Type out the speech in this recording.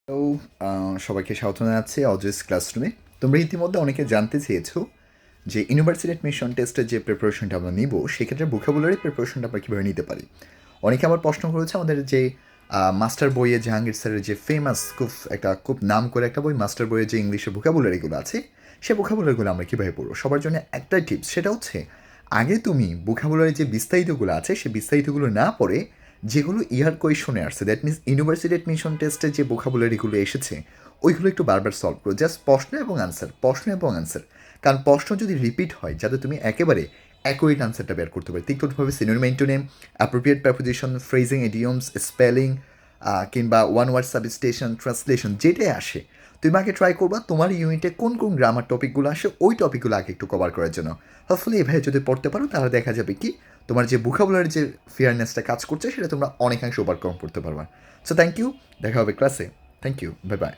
তো সবাইকে স্বাগত জানাচ্ছি অজয়েস ক্লাসরুমে। তোমরা ইতিমধ্যে অনেকে জানতে চেয়েছো যে ইউনিভার্সিটি অ্যাডমিশন টেস্টের যে প্রিপারেশনটা আমরা নিব সেক্ষেত্রে ভোকাবুলারি প্রিপারেশনটা আমরা কীভাবে নিতে পারি। অনেকে আবার প্রশ্ন করেছে আমাদের যে মাস্টার বইয়ে জাহাঙ্গীর স্যারের যে ফেমাস খুব নাম করে একটা বই মাস্টার বইয়ে যে ইংলিশের ভোকাবুলারিগুলো আছে সে ভোকাবুলারিগুলো আমরা কীভাবে পড়বো। সবার জন্য একটাই টিপস, সেটা হচ্ছে আগে তুমি ভোকাবুলারি যে বিস্তারিতগুলো আছে সেই বিস্তারিতগুলো না পড়ে যেগুলো ইয়ার কোয়েশনে আসছে, দ্যাট মিনস ইউনিভার্সিটি অ্যাডমিশন টেস্টে যে ভোকাবুলারিগুলো এসেছে ওইগুলো একটু বারবার সলভ করো, জাস্ট প্রশ্ন এবং আনসার। কারণ প্রশ্ন যদি রিপিট হয় যাতে তুমি একেবারে অ্যাকুরেট আনসারটা বের করতে পারো, ঠিকঠাকভাবে synonym antonym, appropriate preposition, phrasing, idioms, spelling কিংবা ওয়ান ওয়ার্ড সাবস্টেশন, ট্রান্সলেশন যেটাই আসে তুমি আগে ট্রাই করবা তোমার ইউনিটে কোন কোন গ্রামার টপিকগুলো আসে ওই টপিকগুলো আগে একটু কভার করার জন্য। হোপফুলি এভাবে যদি পড়তে পারো তাহলে দেখা যাবে কি তোমার যে ভোকাবুলারি যে ফেয়ারনেসটা কাজ করছে সেটা তোমরা অনেকাংশে ওভারকাম করতে পারবা। সো থ্যাংক ইউ, দেখা হবে ক্লাসে। Thank you, bye by.